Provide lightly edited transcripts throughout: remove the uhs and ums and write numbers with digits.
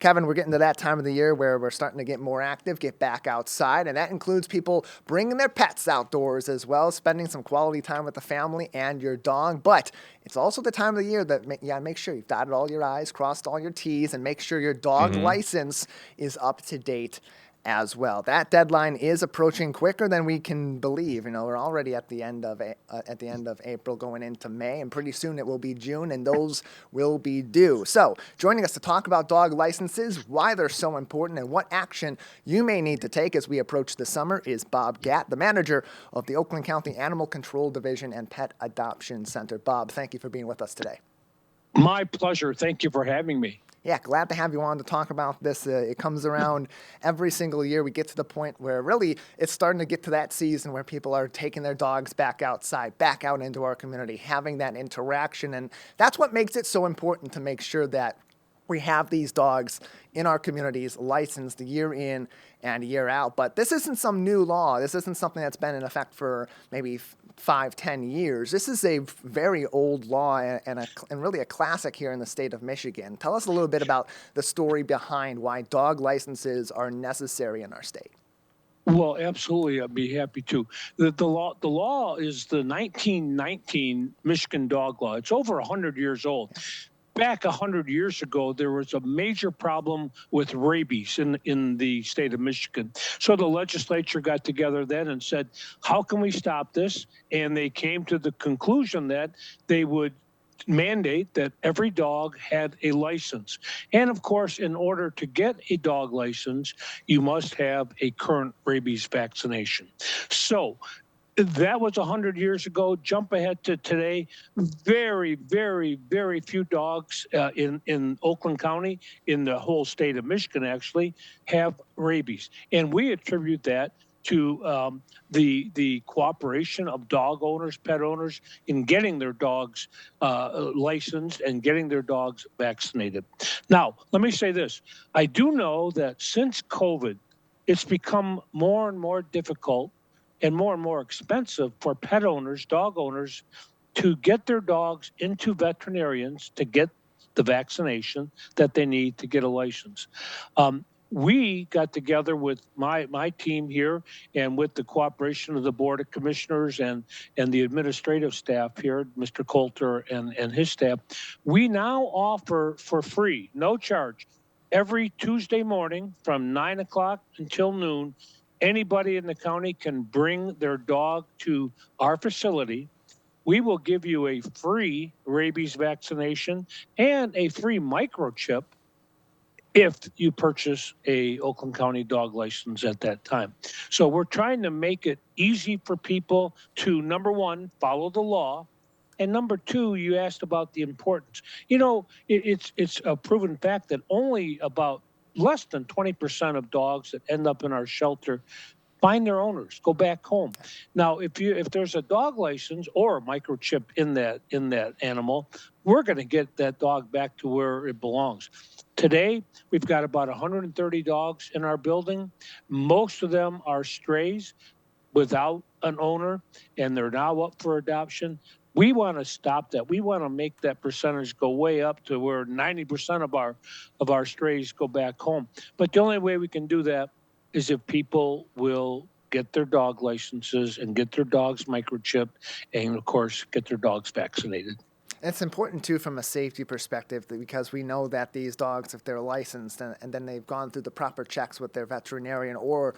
Kevin, we're getting to that time of the year where we're starting to get more active, get back outside, and that includes people bringing their pets outdoors as well, spending some quality time with the family and your dog. But it's also the time of the year that, make sure you've dotted all your I's, crossed all your T's, and make sure your dog license is up to date as well. That deadline is approaching quicker than we can believe. We're already at the end of April, going into May, and pretty soon it will be June, and those will be due. So, joining us to talk about dog licenses, why they're so important, and what action you may need to take as we approach the summer is Bob Gatt, the manager of the Oakland County Animal Control Division and Pet Adoption Center. Bob, thank you for being with us today. My pleasure. Thank you for having me. Yeah, glad to have you on to talk about this. It comes around every single year. We get to the point where really it's starting to get to that season where people are taking their dogs back outside, back out into our community, having that interaction. And that's what makes it so important to make sure that we have these dogs in our communities licensed year in and year out. But this isn't some new law. This isn't something that's been in effect for maybe 5-10 years. This is a very old law and really a classic here in the state of Michigan. Tell us a little bit about the story behind why dog licenses are necessary in our state. Well, absolutely. I'd be happy to. The law is the 1919 Michigan dog law. It's over 100 years old. Back 100 years ago, there was a major problem with rabies in the state of Michigan. So the legislature got together then and said, how can we stop this? And they came to the conclusion that they would mandate that every dog had a license. And of course, in order to get a dog license, you must have a current rabies vaccination. So that was 100 years ago. Jump ahead to today. Very, very, very few dogs in Oakland County, in the whole state of Michigan, actually, have rabies. And we attribute that to the cooperation of dog owners, pet owners, in getting their dogs licensed and getting their dogs vaccinated. Now, let me say this. I do know that since COVID, it's become more and more difficult and more expensive for pet owners, dog owners, to get their dogs into veterinarians to get the vaccination that they need to get a license. We got together with my team here and with the cooperation of the Board of Commissioners and the administrative staff here, Mr. Coulter and his staff. We now offer for free, no charge, every Tuesday morning from 9 o'clock until noon, anybody in the county can bring their dog to our facility. We will give you a free rabies vaccination and a free microchip if you purchase a Oakland County dog license at that time. So we're trying to make it easy for people to, number one, follow the law. And number two, you asked about the importance. It's a proven fact that only about less than 20% of dogs that end up in our shelter find their owners, go back home. Now, if there's a dog license or a microchip in that animal, we're going to get that dog back to where it belongs. Today, we've got about 130 dogs in our building. Most of them are strays without an owner, and they're now up for adoption. We want to stop that. We want to make that percentage go way up to where 90% of our strays go back home. But the only way we can do that is if people will get their dog licenses and get their dogs microchipped and, of course, get their dogs vaccinated. It's important, too, from a safety perspective, because we know that these dogs, if they're licensed and then they've gone through the proper checks with their veterinarian or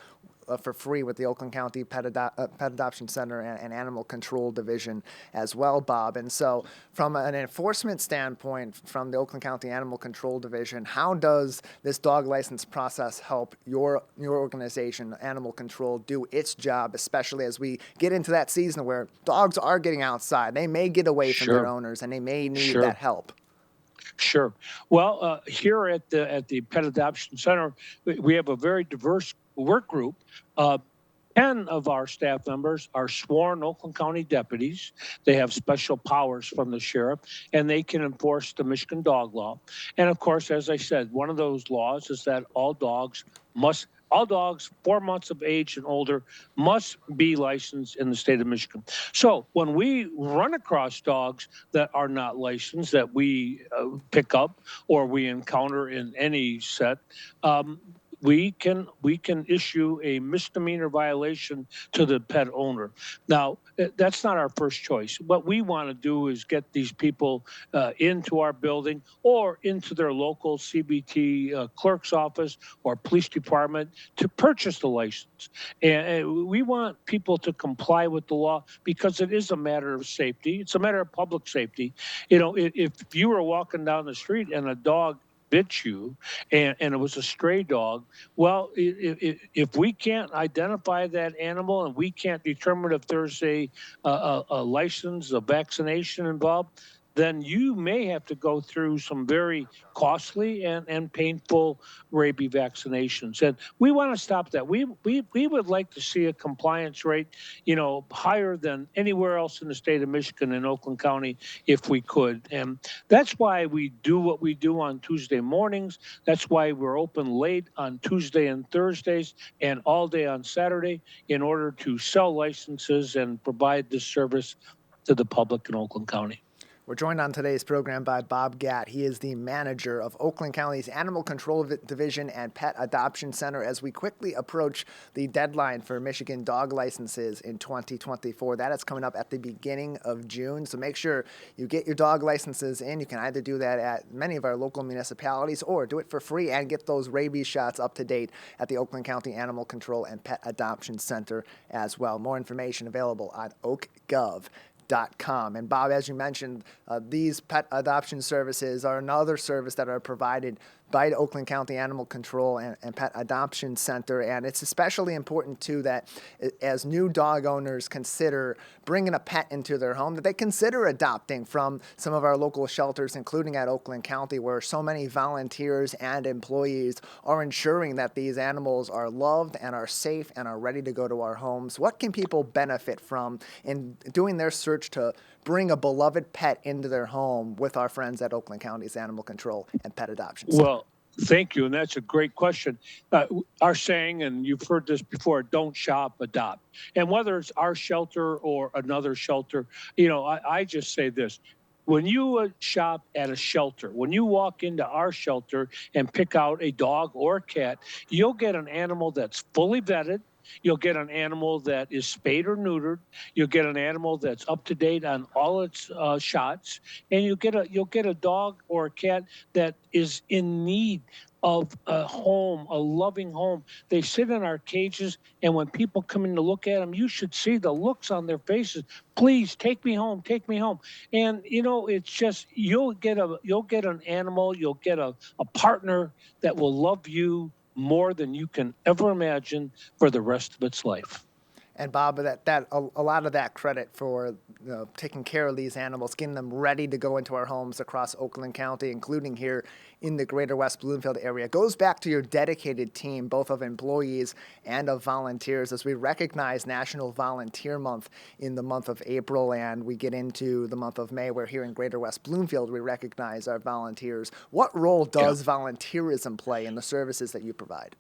for free with the Oakland County Pet Adoption Center and Animal Control Division as well, Bob. And so from an enforcement standpoint, from the Oakland County Animal Control Division, how does this dog license process help your organization, Animal Control, do its job, especially as we get into that season where dogs are getting outside? They may get away from their owners and they may need that help. Sure. Well, here at the Pet Adoption Center, we have a very diverse work group. 10 of our staff members are sworn Oakland County deputies. They have special powers from the sheriff, and they can enforce the Michigan dog law. And of course, as I said, one of those laws is that all dogs all dogs 4 months of age and older must be licensed in the state of Michigan. So when we run across dogs that are not licensed, that we pick up or we encounter in any set, we can issue a misdemeanor violation to the pet owner. Now, that's not our first choice. What we want to do is get these people into our building or into their local CBT clerk's office or police department to purchase the license. And we want people to comply with the law because it is a matter of safety. It's a matter of public safety. If you were walking down the street and a dog bit you and it was a stray dog, well, if we can't identify that animal and we can't determine if there's a license, a vaccination involved, then you may have to go through some very costly and painful rabies vaccinations. And we want to stop that. We would like to see a compliance rate, higher than anywhere else in the state of Michigan in Oakland County, if we could. And that's why we do what we do on Tuesday mornings. That's why we're open late on Tuesday and Thursdays and all day on Saturday in order to sell licenses and provide this service to the public in Oakland County. We're joined on today's program by Bob Gatt. He is the manager of Oakland County's Animal Control Division and Pet Adoption Center as we quickly approach the deadline for Michigan dog licenses in 2024. That is coming up at the beginning of June, so make sure you get your dog licenses in. You can either do that at many of our local municipalities or do it for free and get those rabies shots up to date at the Oakland County Animal Control and Pet Adoption Center as well. More information available on oakgov.com. And Bob, as you mentioned, these pet adoption services are another service that are provided by the Oakland County Animal Control and Pet Adoption Center. And it's especially important, too, that as new dog owners consider bringing a pet into their home, that they consider adopting from some of our local shelters, including at Oakland County, where so many volunteers and employees are ensuring that these animals are loved and are safe and are ready to go to our homes. What can people benefit from in doing their search to bring a beloved pet into their home with our friends at Oakland County's Animal Control and Pet Adoption Center? Well, thank you, and that's a great question. Our saying, and you've heard this before, don't shop, adopt. And whether it's our shelter or another shelter, I just say this. When you shop at a shelter, when you walk into our shelter and pick out a dog or a cat, you'll get an animal that's fully vetted. You'll get an animal that is spayed or neutered. You'll get an animal that's up to date on all its shots, and you'll get a dog or a cat that is in need of a home, a loving home. They sit in our cages, and when people come in to look at them, you should see the looks on their faces. Please take me home, take me home. And it's just you'll get an animal, you'll get a partner that will love you more than you can ever imagine for the rest of its life. And Bob, a lot of that credit for taking care of these animals, getting them ready to go into our homes across Oakland County, including here in the greater West Bloomfield area, goes back to your dedicated team, both of employees and of volunteers, as we recognize National Volunteer Month in the month of April, and we get into the month of May, where here in greater West Bloomfield, we recognize our volunteers. What role does volunteerism play in the services that you provide?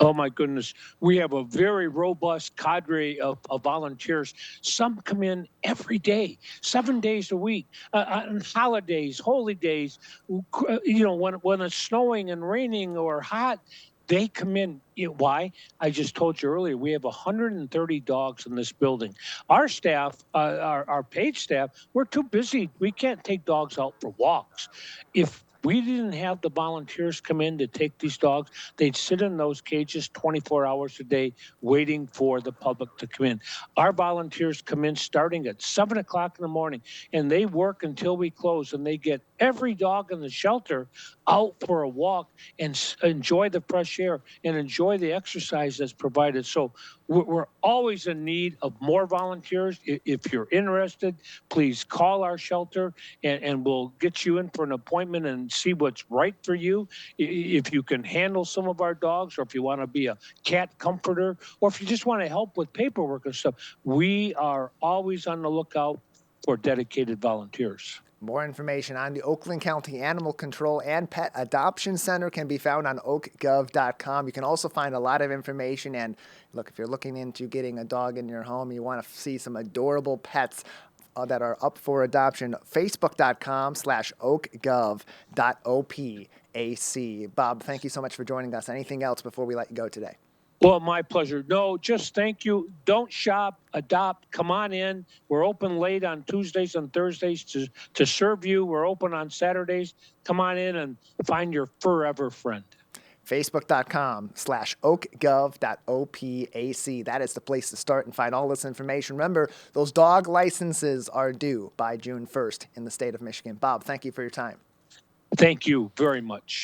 Oh, my goodness. We have a very robust cadre of volunteers. Some come in every day, 7 days a week, on holidays, holy days. When it's snowing and raining or hot, they come in. Why? I just told you earlier, we have 130 dogs in this building. Our staff, our paid staff, we're too busy. We can't take dogs out for walks. If we didn't have the volunteers come in to take these dogs, they'd sit in those cages 24 hours a day waiting for the public to come in. Our volunteers come in starting at 7 o'clock in the morning, and they work until we close, and they get every dog in the shelter out for a walk and enjoy the fresh air and enjoy the exercise that's provided. So we're always in need of more volunteers. If you're interested, please call our shelter and we'll get you in for an appointment and see what's right for you. If you can handle some of our dogs, or if you want to be a cat comforter, or if you just want to help with paperwork and stuff, we are always on the lookout for dedicated volunteers. More information on the Oakland County Animal Control and Pet Adoption Center can be found on oakgov.com. You can also find a lot of information. And look, if you're looking into getting a dog in your home, you want to see some adorable pets that are up for adoption, facebook.com/oakgov.opac. Bob, thank you so much for joining us. Anything else before we let you go today? Well, my pleasure. No, just thank you. Don't shop, adopt. Come on in. We're open late on Tuesdays and Thursdays to serve you. We're open on Saturdays. Come on in and find your forever friend. facebook.com/oakgov.opac. That is the place to start and find all this information. Remember, those dog licenses are due by June 1st in the state of Michigan. Bob, thank you for your time. Thank you very much.